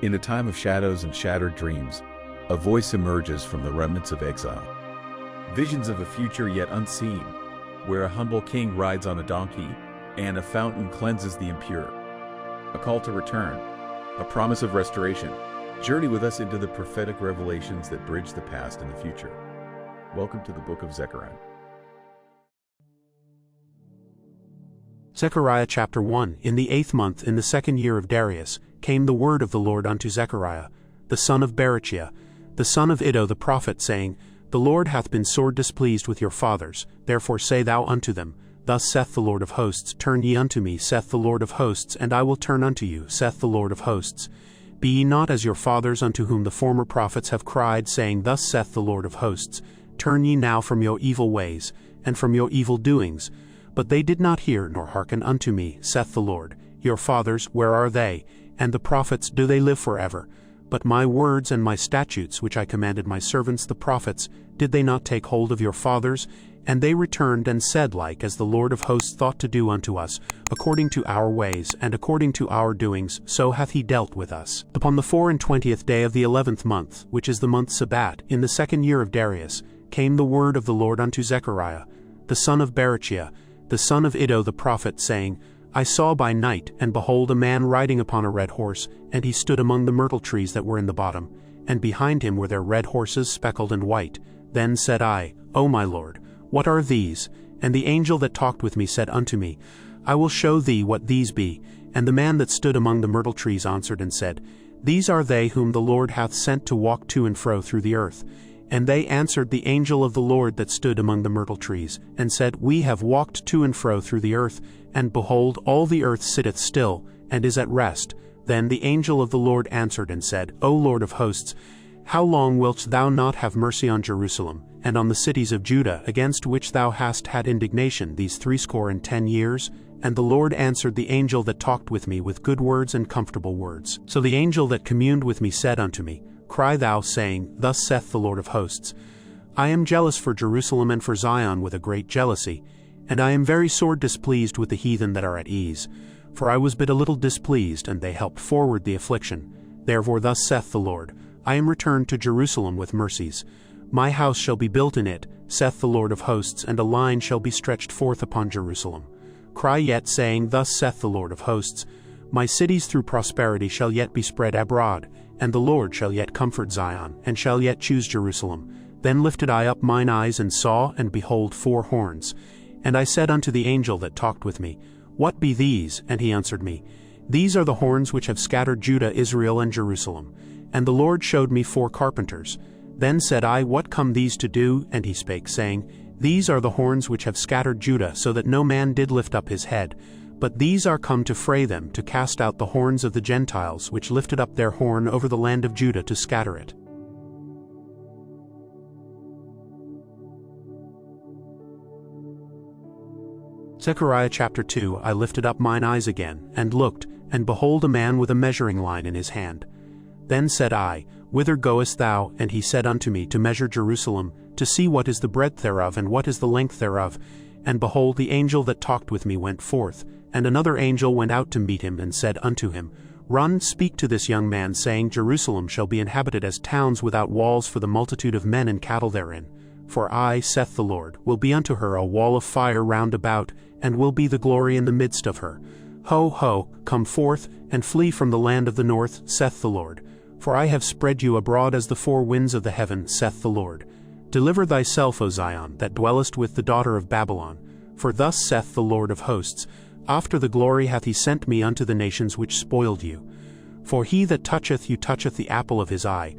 In a time of shadows and shattered dreams, a voice emerges from the remnants of exile. Visions of a future yet unseen, where a humble king rides on a donkey, and a fountain cleanses the impure. A call to return, a promise of restoration. Journey with us into the prophetic revelations that bridge the past and the future. Welcome to the book of Zechariah. Zechariah chapter 1. In the 8th month, in the 2nd year of Darius, came the word of the Lord unto Zechariah, the son of Berechiah, the son of Iddo the prophet, saying, The Lord hath been sore displeased with your fathers, therefore say thou unto them, Thus saith the Lord of hosts, Turn ye unto me, saith the Lord of hosts, and I will turn unto you, saith the Lord of hosts. Be ye not as your fathers, unto whom the former prophets have cried, saying, Thus saith the Lord of hosts, Turn ye now from your evil ways, and from your evil doings. But they did not hear nor hearken unto me, saith the Lord. Your fathers, where are they? And the prophets, do they live forever? But my words and my statutes, which I commanded my servants the prophets, did they not take hold of your fathers? And they returned and said, Like as the Lord of hosts thought to do unto us, according to our ways, and according to our doings, so hath he dealt with us. Upon the 24th day of the 11th month, which is the month Sabbat, in the 2nd year of Darius, came the word of the Lord unto Zechariah, the son of Berechiah, the son of Iddo the prophet, saying, I saw by night, and behold, a man riding upon a red horse, and he stood among the myrtle trees that were in the bottom, and behind him were their red horses speckled and white. Then said I, O my Lord, what are these? And the angel that talked with me said unto me, I will show thee what these be. And the man that stood among the myrtle trees answered and said, These are they whom the Lord hath sent to walk to and fro through the earth. And they answered the angel of the Lord that stood among the myrtle trees, and said, We have walked to and fro through the earth, and behold, all the earth sitteth still, and is at rest. Then the angel of the Lord answered and said, O Lord of hosts, how long wilt thou not have mercy on Jerusalem, and on the cities of Judah, against which thou hast had indignation these 60 years? And the Lord answered the angel that talked with me with good words and comfortable words. So the angel that communed with me said unto me, Cry thou, saying, Thus saith the Lord of hosts, I am jealous for Jerusalem and for Zion with a great jealousy, and I am very sore displeased with the heathen that are at ease. For I was but a little displeased, and they helped forward the affliction. Therefore thus saith the Lord, I am returned to Jerusalem with mercies. My house shall be built in it, saith the Lord of hosts, and a line shall be stretched forth upon Jerusalem. Cry yet, saying, Thus saith the Lord of hosts, My cities through prosperity shall yet be spread abroad, and the Lord shall yet comfort Zion, and shall yet choose Jerusalem. Then lifted I up mine eyes, and saw, and behold 4 horns. And I said unto the angel that talked with me, What be these? And he answered me, These are the horns which have scattered Judah, Israel, and Jerusalem. And the Lord showed me 4 carpenters. Then said I, What come these to do? And he spake, saying, These are the horns which have scattered Judah, so that no man did lift up his head. But these are come to fray them, to cast out the horns of the Gentiles, which lifted up their horn over the land of Judah to scatter it. Zechariah chapter 2. I lifted up mine eyes again, and looked, and behold a man with a measuring line in his hand. Then said I, Whither goest thou? And he said unto me, To measure Jerusalem, to see what is the breadth thereof, and what is the length thereof. And behold, the angel that talked with me went forth. And another angel went out to meet him, and said unto him, Run, speak to this young man, saying, Jerusalem shall be inhabited as towns without walls for the multitude of men and cattle therein. For I, saith the Lord, will be unto her a wall of fire round about, and will be the glory in the midst of her. Ho, ho, come forth, and flee from the land of the north, saith the Lord. For I have spread you abroad as the 4 winds of the heaven, saith the Lord. Deliver thyself, O Zion, that dwellest with the daughter of Babylon. For thus saith the Lord of hosts, After the glory hath he sent me unto the nations which spoiled you. For he that toucheth you toucheth the apple of his eye.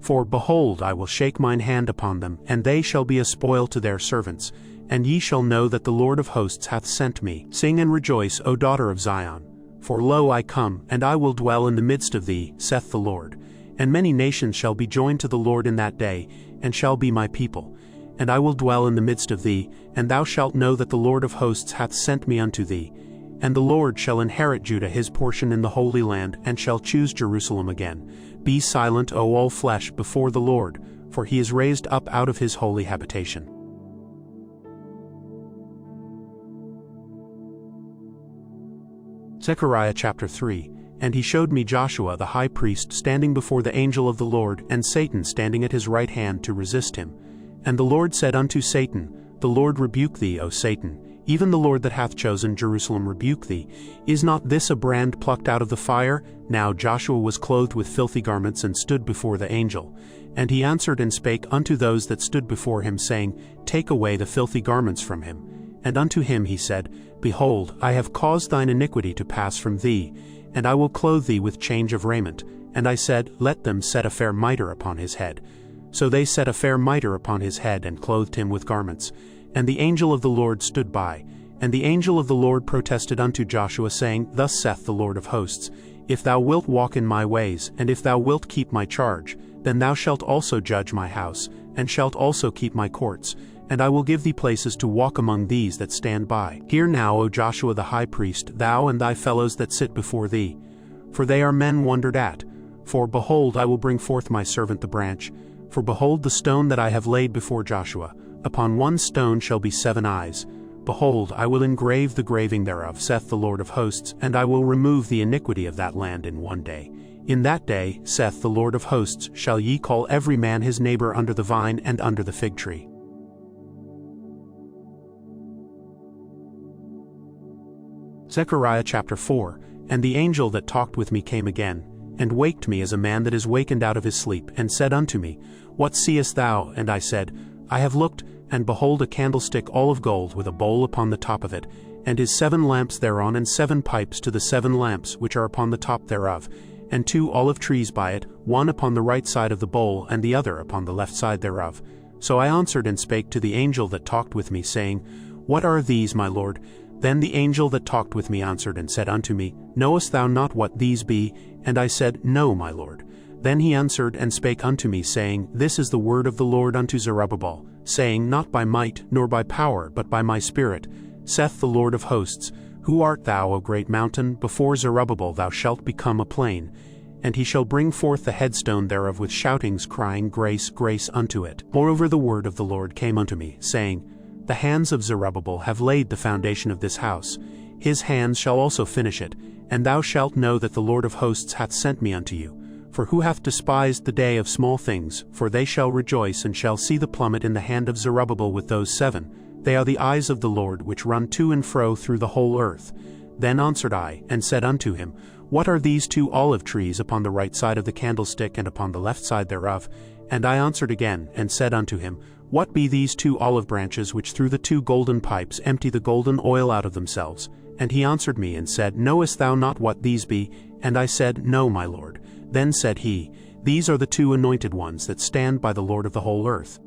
For, behold, I will shake mine hand upon them, and they shall be a spoil to their servants. And ye shall know that the Lord of hosts hath sent me. Sing and rejoice, O daughter of Zion. For lo, I come, and I will dwell in the midst of thee, saith the Lord. And many nations shall be joined to the Lord in that day, and shall be my people. And I will dwell in the midst of thee, and thou shalt know that the Lord of hosts hath sent me unto thee. And the Lord shall inherit Judah his portion in the Holy Land, and shall choose Jerusalem again. Be silent, O all flesh, before the Lord, for he is raised up out of his holy habitation. Zechariah chapter 3. And he showed me Joshua the high priest standing before the angel of the Lord, and Satan standing at his right hand to resist him. And the Lord said unto Satan, The Lord rebuke thee, O Satan, even the Lord that hath chosen Jerusalem rebuke thee. Is not this a brand plucked out of the fire? Now Joshua was clothed with filthy garments, and stood before the angel. And he answered and spake unto those that stood before him, saying, Take away the filthy garments from him. And unto him he said, Behold, I have caused thine iniquity to pass from thee, and I will clothe thee with change of raiment. And I said, Let them set a fair mitre upon his head. So they set a fair mitre upon his head, and clothed him with garments. And the angel of the Lord stood by. And the angel of the Lord protested unto Joshua, saying, Thus saith the Lord of hosts, If thou wilt walk in my ways, and if thou wilt keep my charge, then thou shalt also judge my house, and shalt also keep my courts, and I will give thee places to walk among these that stand by. Hear now, O Joshua the high priest, thou and thy fellows that sit before thee, for they are men wondered at. For behold, I will bring forth my servant the branch. For behold, the stone that I have laid before Joshua, upon one stone shall be 7 eyes. Behold, I will engrave the graving thereof, saith the Lord of hosts, and I will remove the iniquity of that land in one day. In that day, saith the Lord of hosts, shall ye call every man his neighbor under the vine and under the fig tree. Zechariah chapter 4. And the angel that talked with me came again, and waked me as a man that is wakened out of his sleep, and said unto me, What seest thou? And I said, I have looked, and behold a candlestick all of gold, with a bowl upon the top of it, and his 7 lamps thereon, and 7 pipes to the 7 lamps which are upon the top thereof, and 2 olive trees by it, one upon the right side of the bowl, and the other upon the left side thereof. So I answered and spake to the angel that talked with me, saying, What are these, my Lord? Then the angel that talked with me answered and said unto me, Knowest thou not what these be? And I said, No, my Lord. Then he answered and spake unto me, saying, This is the word of the Lord unto Zerubbabel, saying, Not by might, nor by power, but by my Spirit, saith the Lord of hosts. Who art thou, O great mountain? Before Zerubbabel thou shalt become a plain. And he shall bring forth the headstone thereof with shoutings, crying, Grace, grace unto it. Moreover the word of the Lord came unto me, saying, The hands of Zerubbabel have laid the foundation of this house. His hands shall also finish it. And thou shalt know that the Lord of hosts hath sent me unto you. For who hath despised the day of small things? For they shall rejoice, and shall see the plummet in the hand of Zerubbabel with those 7. They are the eyes of the Lord, which run to and fro through the whole earth. Then answered I, and said unto him, What are these 2 olive trees upon the right side of the candlestick, and upon the left side thereof? And I answered again, and said unto him, What be these 2 olive branches, which through the 2 golden pipes empty the golden oil out of themselves? And he answered me, and said, Knowest thou not what these be? And I said, No, my Lord. Then said he, These are the 2 anointed ones that stand by the Lord of the whole earth.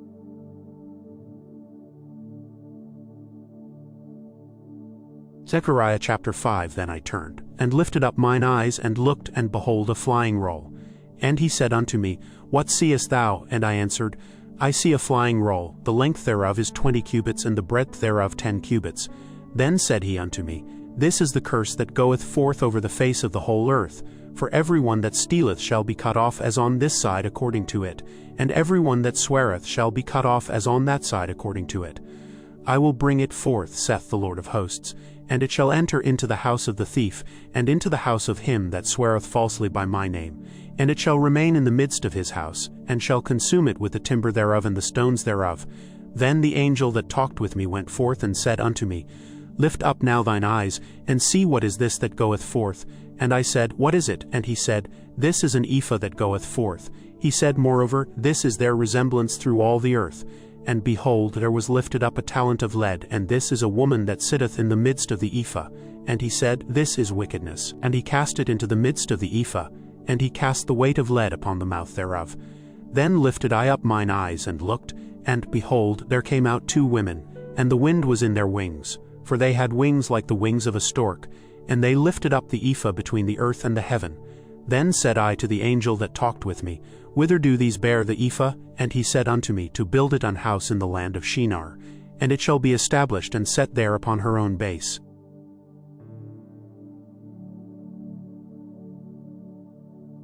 Zechariah chapter 5. Then I turned, and lifted up mine eyes, and looked, and behold a flying roll. And he said unto me, What seest thou? And I answered, I see a flying roll, the length thereof is 20 cubits, and the breadth thereof 10 cubits. Then said he unto me, This is the curse that goeth forth over the face of the whole earth. For every one that stealeth shall be cut off as on this side according to it, and every one that sweareth shall be cut off as on that side according to it. I will bring it forth, saith the Lord of hosts, and it shall enter into the house of the thief, and into the house of him that sweareth falsely by my name. And it shall remain in the midst of his house, and shall consume it with the timber thereof and the stones thereof. Then the angel that talked with me went forth and said unto me, Lift up now thine eyes, and see what is this that goeth forth. And I said, What is it? And he said, This is an ephah that goeth forth. He said moreover, This is their resemblance through all the earth. And behold, there was lifted up a talent of lead, and this is a woman that sitteth in the midst of the ephah. And he said, This is wickedness. And he cast it into the midst of the ephah, and he cast the weight of lead upon the mouth thereof. Then lifted I up mine eyes, and looked, and behold, there came out 2 women, and the wind was in their wings, for they had wings like the wings of a stork, and they lifted up the ephah between the earth and the heaven. Then said I to the angel that talked with me, Whither do these bear the ephah? And he said unto me, To build it an house in the land of Shinar, and it shall be established and set there upon her own base.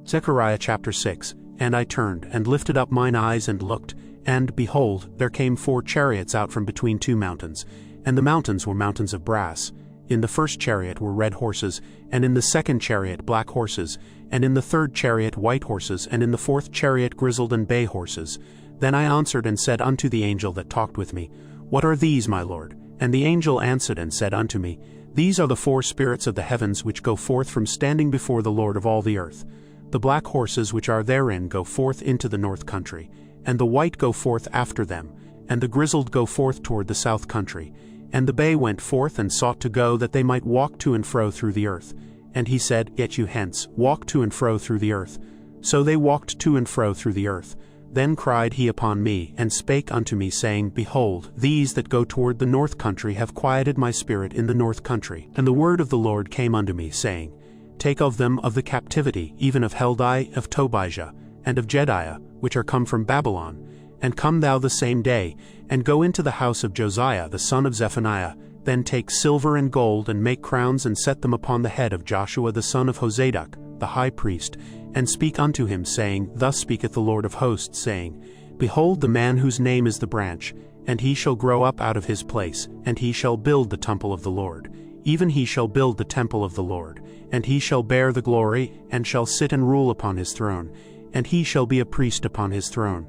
Zechariah chapter 6. And I turned, and lifted up mine eyes, and looked, and, behold, there came 4 chariots out from between 2 mountains, and the mountains were mountains of brass. In the first chariot were red horses, and in the second chariot black horses, and in the third chariot white horses, and in the fourth chariot grizzled and bay horses. Then I answered and said unto the angel that talked with me, What are these, my Lord? And the angel answered and said unto me, These are the 4 spirits of the heavens which go forth from standing before the Lord of all the earth. The black horses which are therein go forth into the north country, and the white go forth after them, and the grizzled go forth toward the south country. And the bay went forth and sought to go, that they might walk to and fro through the earth. And he said, Get you hence, walk to and fro through the earth. So they walked to and fro through the earth. Then cried he upon me, and spake unto me, saying, Behold, these that go toward the north country have quieted my spirit in the north country. And the word of the Lord came unto me, saying, Take of them of the captivity, even of Heldai, of Tobijah, and of Jediah, which are come from Babylon, and come thou the same day, and go into the house of Josiah the son of Zephaniah. Then take silver and gold, and make crowns, and set them upon the head of Joshua the son of Hozadak, the high priest, and speak unto him, saying, Thus speaketh the Lord of hosts, saying, Behold the man whose name is the branch, and he shall grow up out of his place, and he shall build the temple of the Lord. Even he shall build the temple of the Lord, and he shall bear the glory, and shall sit and rule upon his throne, and he shall be a priest upon his throne.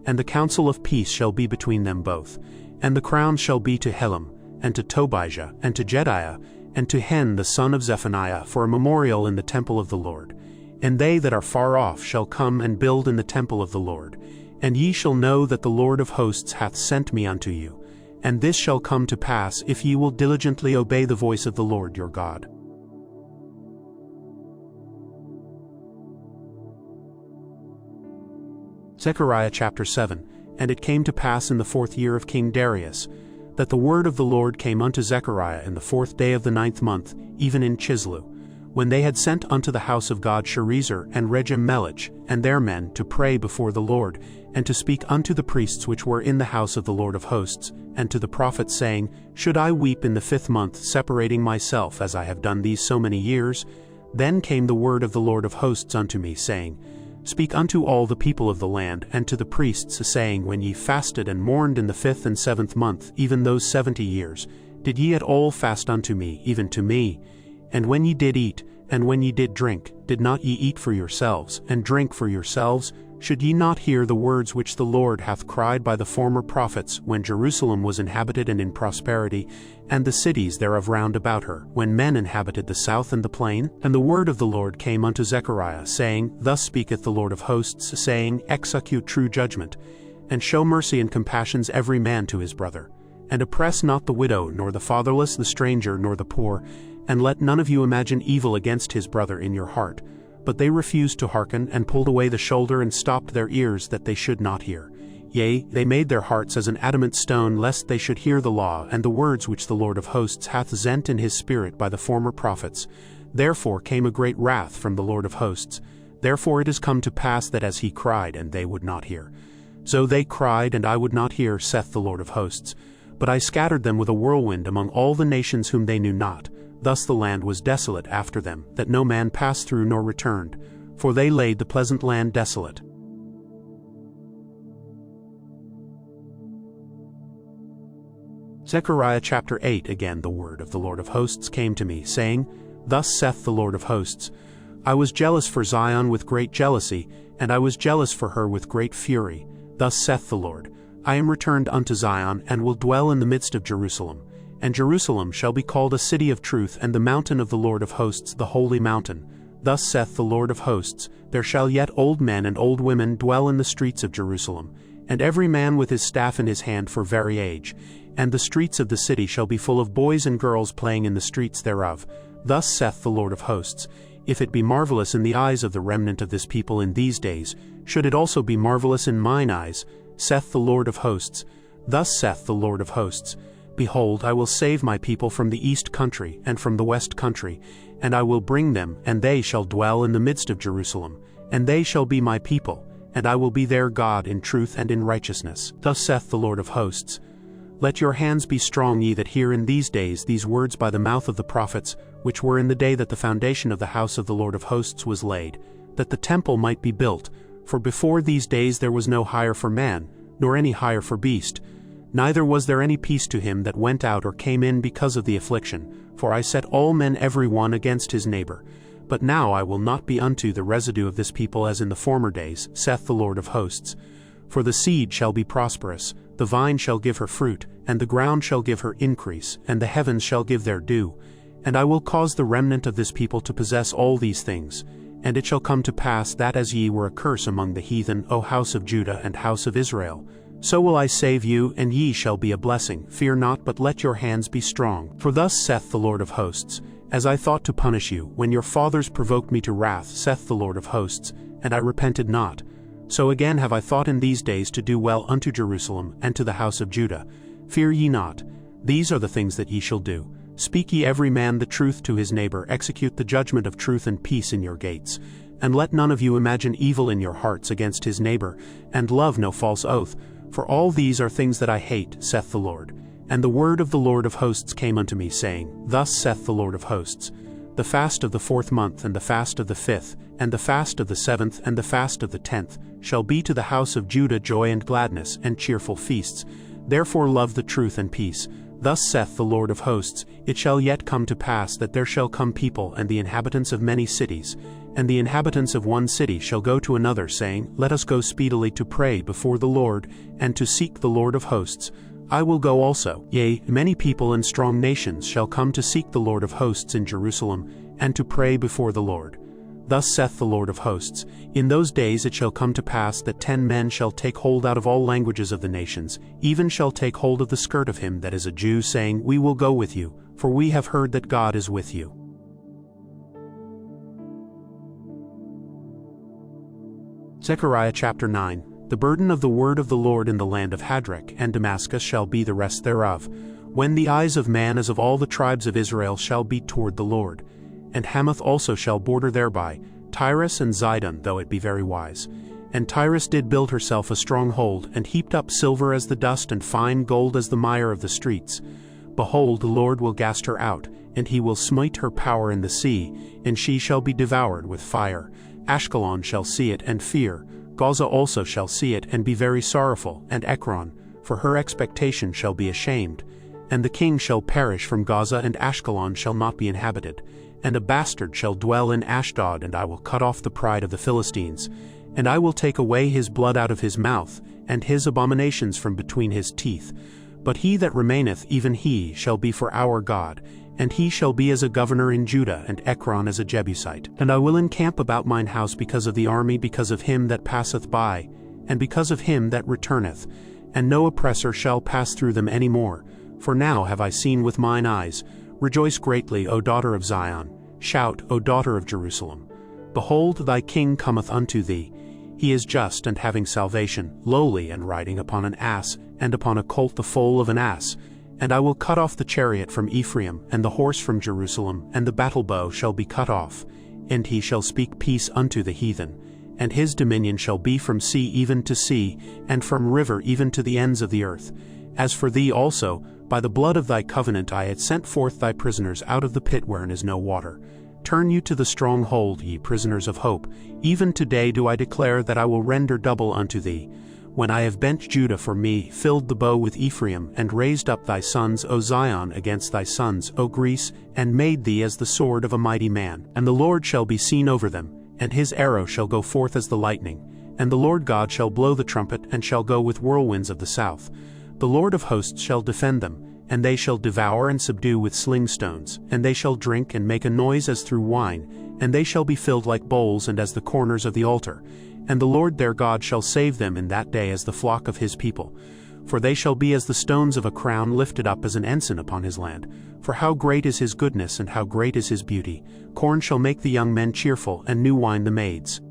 And the counsel of peace shall be between them both. And the crown shall be to Helem, and to Tobijah, and to Jediah, and to Hen the son of Zephaniah, for a memorial in the temple of the Lord. And they that are far off shall come and build in the temple of the Lord. And ye shall know that the Lord of hosts hath sent me unto you. And this shall come to pass, if ye will diligently obey the voice of the Lord your God. Zechariah chapter 7. And it came to pass in the 4th year of King Darius, that the word of the Lord came unto Zechariah in the 4th day of the 9th month, even in Chislu, when they had sent unto the house of God Sherezer and Regem-Melech and their men to pray before the Lord, and to speak unto the priests which were in the house of the Lord of hosts, and to the prophets, saying, Should I weep in the 5th month, separating myself, as I have done these so many years? Then came the word of the Lord of hosts unto me, saying, Speak unto all the people of the land, and to the priests, saying, When ye fasted and mourned in the 5th and 7th month, even those 70 years, did ye at all fast unto me, even to me? And when ye did eat, and when ye did drink, did not ye eat for yourselves, and drink for yourselves? Should ye not hear the words which the Lord hath cried by the former prophets, when Jerusalem was inhabited and in prosperity, and the cities thereof round about her, when men inhabited the south and the plain? And the word of the Lord came unto Zechariah, saying, Thus speaketh the Lord of hosts, saying, Execute true judgment, and show mercy and compassions every man to his brother. And oppress not the widow, nor the fatherless, the stranger, nor the poor, and let none of you imagine evil against his brother in your heart. But they refused to hearken, and pulled away the shoulder, and stopped their ears, that they should not hear. Yea, they made their hearts as an adamant stone, lest they should hear the law, and the words which the Lord of hosts hath sent in his spirit by the former prophets. Therefore came a great wrath from the Lord of hosts. Therefore it is come to pass that as he cried, and they would not hear. So they cried, and I would not hear, saith the Lord of hosts. But I scattered them with a whirlwind among all the nations whom they knew not. Thus the land was desolate after them, that no man passed through nor returned, for they laid the pleasant land desolate. Zechariah chapter 8. Again the word of the Lord of hosts came to me, saying, Thus saith the Lord of hosts, I was jealous for Zion with great jealousy, and I was jealous for her with great fury. Thus saith the Lord, I am returned unto Zion, and will dwell in the midst of Jerusalem. And Jerusalem shall be called a city of truth, and the mountain of the Lord of hosts, the holy mountain. Thus saith the Lord of hosts, There shall yet old men and old women dwell in the streets of Jerusalem, and every man with his staff in his hand for very age. And the streets of the city shall be full of boys and girls playing in the streets thereof. Thus saith the Lord of hosts, If it be marvelous in the eyes of the remnant of this people in these days, should it also be marvelous in mine eyes, saith the Lord of hosts. Thus saith the Lord of hosts, Behold, I will save my people from the east country, and from the west country, and I will bring them, and they shall dwell in the midst of Jerusalem, and they shall be my people, and I will be their God in truth and in righteousness. Thus saith the Lord of hosts, Let your hands be strong, ye that hear in these days these words by the mouth of the prophets, which were in the day that the foundation of the house of the Lord of hosts was laid, that the temple might be built. For before these days there was no hire for man, nor any hire for beast, neither was there any peace to him that went out or came in because of the affliction. for I set all men every one against his neighbor. But now I will not be unto the residue of this people as in the former days, saith the Lord of hosts. For the seed shall be prosperous, the vine shall give her fruit, and the ground shall give her increase, and the heavens shall give their dew. And I will cause the remnant of this people to possess all these things. And it shall come to pass that as ye were a curse among the heathen, O house of Judah and house of Israel, so will I save you, and ye shall be a blessing. Fear not, but let your hands be strong. For thus saith the Lord of hosts, as I thought to punish you, when your fathers provoked me to wrath, saith the Lord of hosts, and I repented not. So again have I thought in these days to do well unto Jerusalem and to the house of Judah. Fear ye not. These are the things that ye shall do. Speak ye every man the truth to his neighbor, execute the judgment of truth and peace in your gates. And let none of you imagine evil in your hearts against his neighbor, and love no false oath. For all these are things that I hate, saith the Lord. And the word of the Lord of hosts came unto me, saying, Thus saith the Lord of hosts, the fast of the 4th month, and the fast of the 5th, and the fast of the 7th, and the fast of the 10th, shall be to the house of Judah joy and gladness, and cheerful feasts. Therefore love the truth and peace. Thus saith the Lord of hosts, It shall yet come to pass that there shall come people and the inhabitants of many cities, and the inhabitants of one city shall go to another, saying, Let us go speedily to pray before the Lord, and to seek the Lord of hosts. I will go also. Yea, many people and strong nations shall come to seek the Lord of hosts in Jerusalem, and to pray before the Lord. Thus saith the Lord of hosts, In those days it shall come to pass that 10 men shall take hold out of all languages of the nations, even shall take hold of the skirt of him that is a Jew, saying, We will go with you, for we have heard that God is with you. Zechariah chapter 9. The burden of the word of the Lord in the land of Hadrach and Damascus shall be the rest thereof, when the eyes of man as of all the tribes of Israel shall be toward the Lord. And Hamath also shall border thereby, Tyrus and Zidon, though it be very wise. And Tyrus did build herself a stronghold, and heaped up silver as the dust, and fine gold as the mire of the streets. Behold, the Lord will cast her out, and he will smite her power in the sea, and she shall be devoured with fire. Ashkelon shall see it and fear. Gaza also shall see it and be very sorrowful, and Ekron, for her expectation shall be ashamed. And the king shall perish from Gaza, and Ashkelon shall not be inhabited. And a bastard shall dwell in Ashdod, and I will cut off the pride of the Philistines. And I will take away his blood out of his mouth, and his abominations from between his teeth. But he that remaineth, even he, shall be for our God, and he shall be as a governor in Judah, and Ekron as a Jebusite. And I will encamp about mine house because of the army, because of him that passeth by, and because of him that returneth. And no oppressor shall pass through them any more. For now have I seen with mine eyes. Rejoice greatly, O daughter of Zion. Shout, O daughter of Jerusalem. Behold, thy king cometh unto thee. He is just and having salvation, lowly and riding upon an ass, and upon a colt the foal of an ass. And I will cut off the chariot from Ephraim, and the horse from Jerusalem, and the battle bow shall be cut off. And he shall speak peace unto the heathen. And his dominion shall be from sea even to sea, and from river even to the ends of the earth. As for thee also, by the blood of thy covenant I had sent forth thy prisoners out of the pit wherein is no water. Turn you to the stronghold, ye prisoners of hope. Even today do I declare that I will render double unto thee. When I have bent Judah for me, filled the bow with Ephraim, and raised up thy sons, O Zion, against thy sons, O Greece, and made thee as the sword of a mighty man. And the Lord shall be seen over them, and his arrow shall go forth as the lightning. And the Lord God shall blow the trumpet, and shall go with whirlwinds of the south. The Lord of hosts shall defend them, and they shall devour and subdue with sling stones, and they shall drink and make a noise as through wine, and they shall be filled like bowls and as the corners of the altar. And the Lord their God shall save them in that day as the flock of his people. For they shall be as the stones of a crown lifted up as an ensign upon his land. For how great is his goodness, and how great is his beauty! Corn shall make the young men cheerful, and new wine the maids.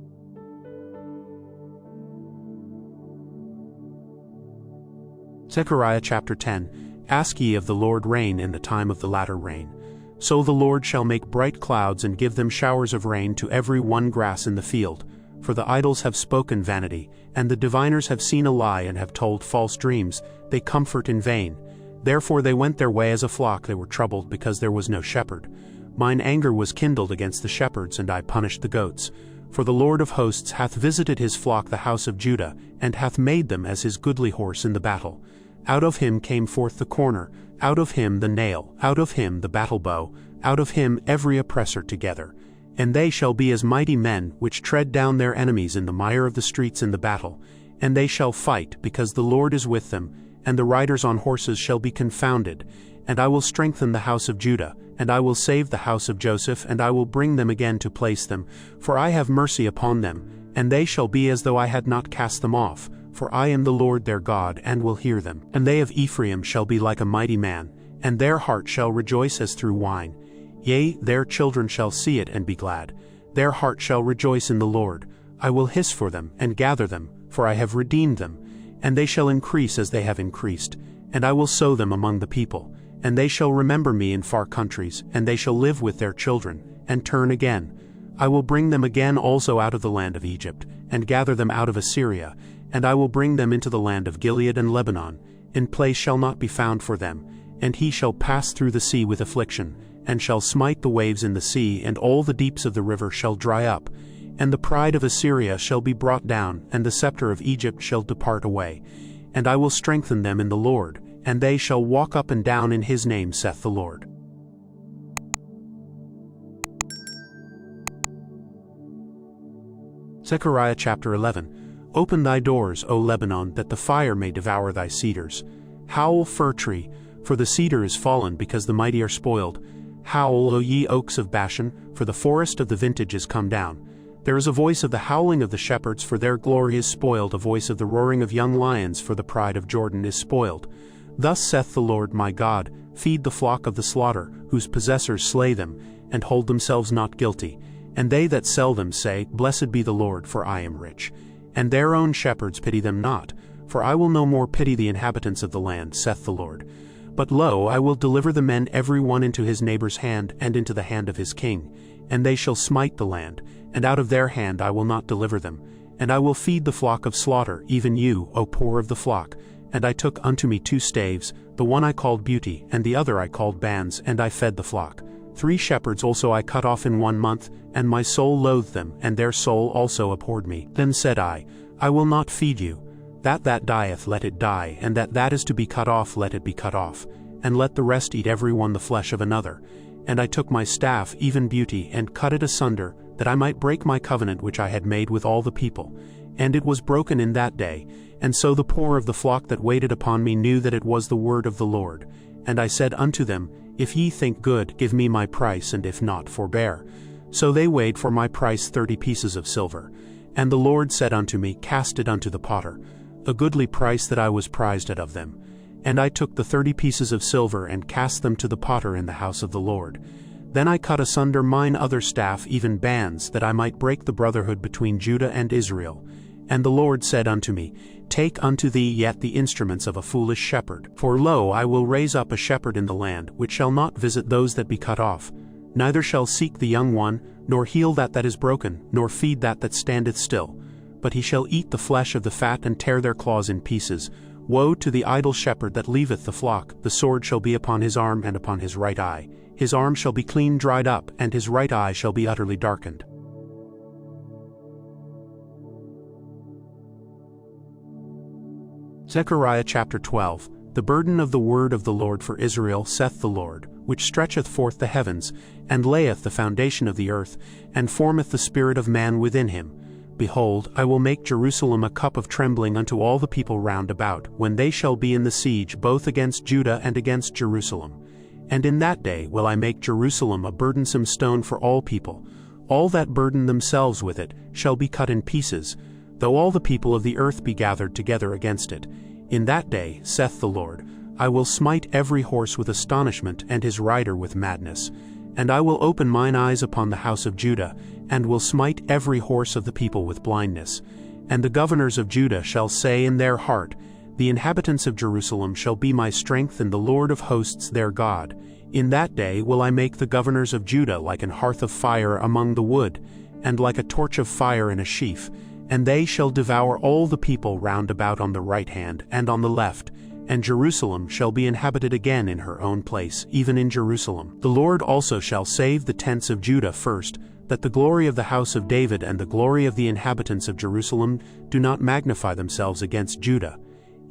Zechariah chapter 10. Ask ye of the Lord rain in the time of the latter rain. So the Lord shall make bright clouds, and give them showers of rain to every one grass in the field. For the idols have spoken vanity, and the diviners have seen a lie, and have told false dreams. They comfort in vain. Therefore they went their way as a flock, they were troubled, because there was no shepherd. Mine anger was kindled against the shepherds, and I punished the goats. For the Lord of hosts hath visited his flock the house of Judah, and hath made them as his goodly horse in the battle. Out of him came forth the corner, out of him the nail, out of him the battle bow, out of him every oppressor together. And they shall be as mighty men, which tread down their enemies in the mire of the streets in the battle. And they shall fight, because the Lord is with them, and the riders on horses shall be confounded. And I will strengthen the house of Judah, and I will save the house of Joseph, and I will bring them again to place them, for I have mercy upon them, and they shall be as though I had not cast them off, for I am the Lord their God, and will hear them. And they of Ephraim shall be like a mighty man, and their heart shall rejoice as through wine. Yea, their children shall see it and be glad. Their heart shall rejoice in the Lord. I will hiss for them, and gather them, for I have redeemed them. And they shall increase as they have increased, and I will sow them among the people. And they shall remember me in far countries, and they shall live with their children, and turn again. I will bring them again also out of the land of Egypt, and gather them out of Assyria, and I will bring them into the land of Gilead and Lebanon. In place shall not be found for them, and he shall pass through the sea with affliction, and shall smite the waves in the sea, and all the deeps of the river shall dry up. And the pride of Assyria shall be brought down, and the scepter of Egypt shall depart away. And I will strengthen them in the Lord, and they shall walk up and down in his name, saith the Lord. Zechariah chapter 11. Open thy doors, O Lebanon, that the fire may devour thy cedars. Howl, fir tree, for the cedar is fallen, because the mighty are spoiled. Howl, O ye oaks of Bashan, for the forest of the vintage is come down. There is a voice of the howling of the shepherds, for their glory is spoiled, a voice of the roaring of young lions, for the pride of Jordan is spoiled. Thus saith the Lord my God, feed the flock of the slaughter, whose possessors slay them, and hold themselves not guilty. And they that sell them say, Blessed be the Lord, for I am rich. And their own shepherds pity them not, for I will no more pity the inhabitants of the land, saith the Lord. But lo, I will deliver the men every one into his neighbor's hand, and into the hand of his king. And they shall smite the land, and out of their hand I will not deliver them. And I will feed the flock of slaughter, even you, O poor of the flock. And I took unto me 2 staves, the one I called Beauty, and the other I called Bands, and I fed the flock. 3 shepherds also I cut off in 1 month, and my soul loathed them, and their soul also abhorred me. Then said I will not feed you. That dieth, let it die, and that is to be cut off, let it be cut off. And let the rest eat every one the flesh of another. And I took my staff, even Beauty, and cut it asunder, that I might break my covenant which I had made with all the people. And it was broken in that day. And so the poor of the flock that waited upon me knew that it was the word of the Lord. And I said unto them, If ye think good, give me my price, and if not, forbear. So they weighed for my price 30 pieces of silver. And the Lord said unto me, Cast it unto the potter, a goodly price that I was prized at of them. And I took the 30 pieces of silver, and cast them to the potter in the house of the Lord. Then I cut asunder mine other staff, even Bands, that I might break the brotherhood between Judah and Israel. And the Lord said unto me, Take unto thee yet the instruments of a foolish shepherd. For lo, I will raise up a shepherd in the land, which shall not visit those that be cut off, neither shall seek the young one, nor heal that is broken, nor feed that standeth still. But he shall eat the flesh of the fat, and tear their claws in pieces. Woe to the idle shepherd that leaveth the flock! The sword shall be upon his arm, and upon his right eye. His arm shall be clean dried up, and his right eye shall be utterly darkened. Zechariah chapter 12. The burden of the word of the Lord for Israel, saith the Lord, which stretcheth forth the heavens, and layeth the foundation of the earth, and formeth the spirit of man within him. Behold, I will make Jerusalem a cup of trembling unto all the people round about, when they shall be in the siege both against Judah and against Jerusalem. And in that day will I make Jerusalem a burdensome stone for all people. All that burden themselves with it shall be cut in pieces, though all the people of the earth be gathered together against it. In that day, saith the Lord, I will smite every horse with astonishment, and his rider with madness. And I will open mine eyes upon the house of Judah, and will smite every horse of the people with blindness. And the governors of Judah shall say in their heart, The inhabitants of Jerusalem shall be my strength, and the Lord of hosts their God. In that day will I make the governors of Judah like an hearth of fire among the wood, and like a torch of fire in a sheaf. And they shall devour all the people round about on the right hand and on the left, and Jerusalem shall be inhabited again in her own place, even in Jerusalem. The Lord also shall save the tents of Judah first, that the glory of the house of David and the glory of the inhabitants of Jerusalem do not magnify themselves against Judah.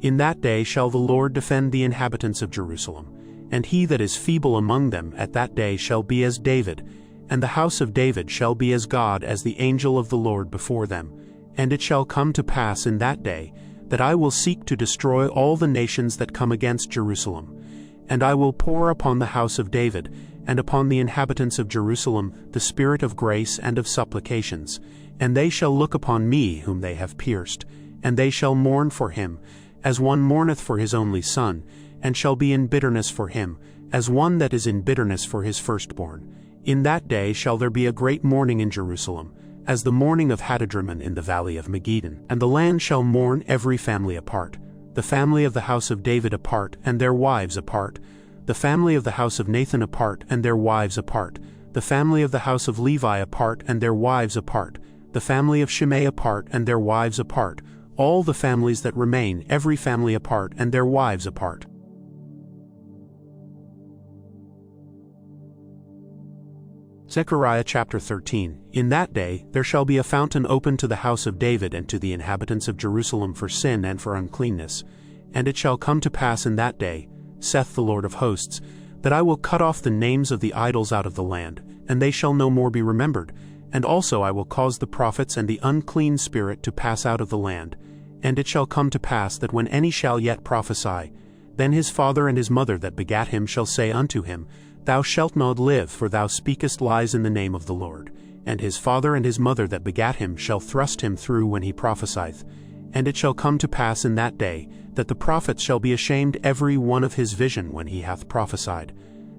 In that day shall the Lord defend the inhabitants of Jerusalem, and he that is feeble among them at that day shall be as David, and the house of David shall be as God, as the angel of the Lord before them. And it shall come to pass in that day, that I will seek to destroy all the nations that come against Jerusalem. And I will pour upon the house of David, and upon the inhabitants of Jerusalem, the spirit of grace and of supplications. And they shall look upon me whom they have pierced, and they shall mourn for him, as one mourneth for his only son, and shall be in bitterness for him, as one that is in bitterness for his firstborn. In that day shall there be a great mourning in Jerusalem, as the mourning of Hadadrimmon in the valley of Megiddon. And the land shall mourn every family apart, the family of the house of David apart, and their wives apart, the family of the house of Nathan apart, and their wives apart, the family of the house of Levi apart, and their wives apart, the family of Shimei apart, and their wives apart, all the families that remain, every family apart, and their wives apart. Zechariah chapter 13. In that day there shall be a fountain open to the house of David and to the inhabitants of Jerusalem for sin and for uncleanness. And it shall come to pass in that day, saith the Lord of hosts, that I will cut off the names of the idols out of the land, and they shall no more be remembered. And also I will cause the prophets and the unclean spirit to pass out of the land. And it shall come to pass that when any shall yet prophesy, then his father and his mother that begat him shall say unto him, Thou shalt not live, for thou speakest lies in the name of the Lord. And his father and his mother that begat him shall thrust him through when he prophesieth. And it shall come to pass in that day, that the prophets shall be ashamed every one of his vision when he hath prophesied.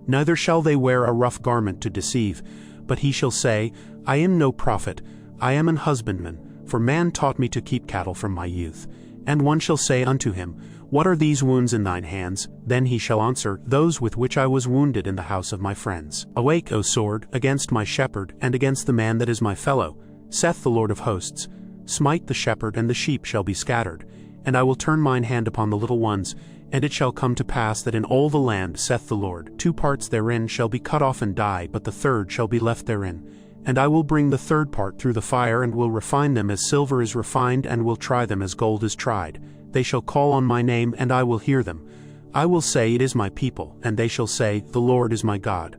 Neither shall they wear a rough garment to deceive, but he shall say, I am no prophet, I am an husbandman, for man taught me to keep cattle from my youth. And one shall say unto him, What are these wounds in thine hands? Then he shall answer, Those with which I was wounded in the house of my friends. Awake, O sword, against my shepherd, and against the man that is my fellow, saith the Lord of hosts. Smite the shepherd, and the sheep shall be scattered. And I will turn mine hand upon the little ones. And it shall come to pass that in all the land, saith the Lord, 2 parts therein shall be cut off and die, but the third shall be left therein. And I will bring the third part through the fire, and will refine them as silver is refined, and will try them as gold is tried. They shall call on my name, and I will hear them. I will say, It is my people, and they shall say, The Lord is my God.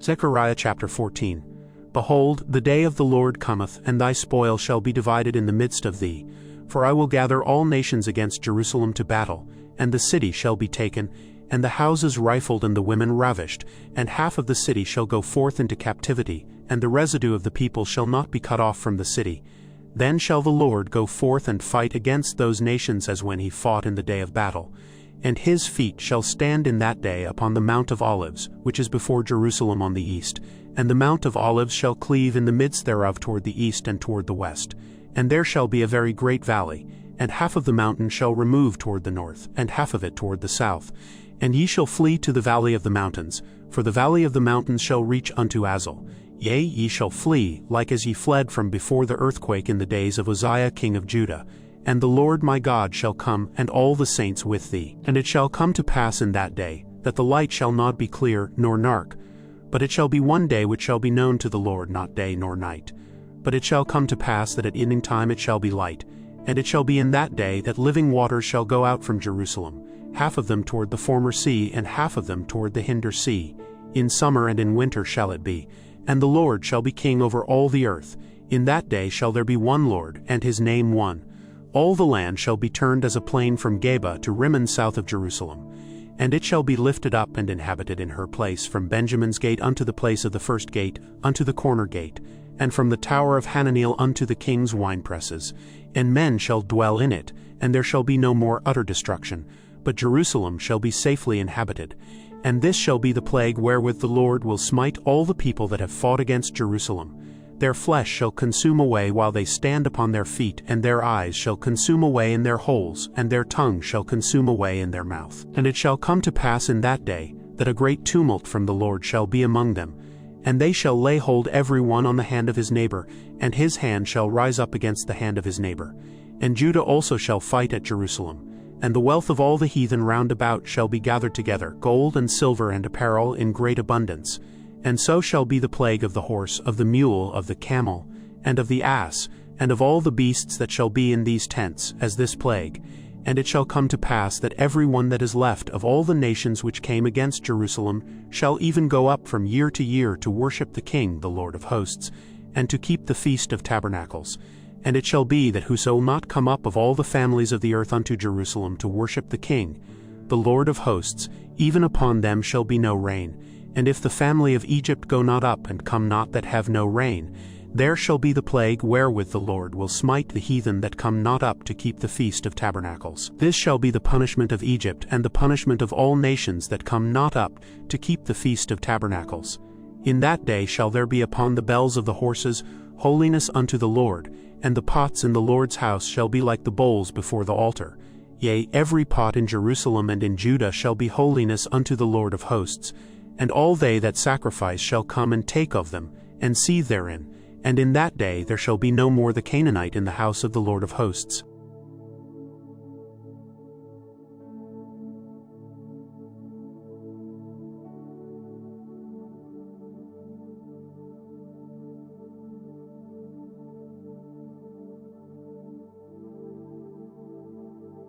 Zechariah chapter 14. Behold, the day of the Lord cometh, and thy spoil shall be divided in the midst of thee. For I will gather all nations against Jerusalem to battle, and the city shall be taken, and the houses rifled and the women ravished, and half of the city shall go forth into captivity, and the residue of the people shall not be cut off from the city. Then shall the Lord go forth and fight against those nations as when he fought in the day of battle. And his feet shall stand in that day upon the Mount of Olives, which is before Jerusalem on the east. And the Mount of Olives shall cleave in the midst thereof toward the east and toward the west. And there shall be a very great valley, and half of the mountain shall remove toward the north, and half of it toward the south. And ye shall flee to the valley of the mountains, for the valley of the mountains shall reach unto Azel. Yea, ye shall flee, like as ye fled from before the earthquake in the days of Uzziah king of Judah. And the Lord my God shall come, and all the saints with thee. And it shall come to pass in that day, that the light shall not be clear, nor dark. But it shall be one day which shall be known to the Lord, not day nor night. But it shall come to pass that at evening time it shall be light. And it shall be in that day that living waters shall go out from Jerusalem, half of them toward the former sea, and half of them toward the hinder sea. In summer and in winter shall it be. And the Lord shall be king over all the earth. In that day shall there be one Lord, and his name one. All the land shall be turned as a plain from Geba to Rimmon south of Jerusalem. And it shall be lifted up and inhabited in her place, from Benjamin's gate unto the place of the first gate, unto the corner gate, and from the tower of Hananiel unto the king's winepresses. And men shall dwell in it, and there shall be no more utter destruction, but Jerusalem shall be safely inhabited. And this shall be the plague wherewith the Lord will smite all the people that have fought against Jerusalem. Their flesh shall consume away while they stand upon their feet, and their eyes shall consume away in their holes, and their tongue shall consume away in their mouth. And it shall come to pass in that day, that a great tumult from the Lord shall be among them. And they shall lay hold every one on the hand of his neighbor, and his hand shall rise up against the hand of his neighbor. And Judah also shall fight at Jerusalem. And the wealth of all the heathen round about shall be gathered together, gold and silver and apparel in great abundance. And so shall be the plague of the horse, of the mule, of the camel, and of the ass, and of all the beasts that shall be in these tents, as this plague. And it shall come to pass that every one that is left of all the nations which came against Jerusalem shall even go up from year to year to worship the King, the Lord of hosts, and to keep the Feast of Tabernacles. And it shall be that whoso will not come up of all the families of the earth unto Jerusalem to worship the King, the Lord of hosts, even upon them shall be no rain. And if the family of Egypt go not up and come not that have no rain, there shall be the plague wherewith the Lord will smite the heathen that come not up to keep the Feast of Tabernacles. This shall be the punishment of Egypt, and the punishment of all nations that come not up to keep the Feast of Tabernacles. In that day shall there be upon the bells of the horses holiness unto the Lord, and the pots in the Lord's house shall be like the bowls before the altar. Yea, every pot in Jerusalem and in Judah shall be holiness unto the Lord of hosts. And all they that sacrifice shall come and take of them, and seethe therein. And in that day there shall be no more the Canaanite in the house of the Lord of hosts.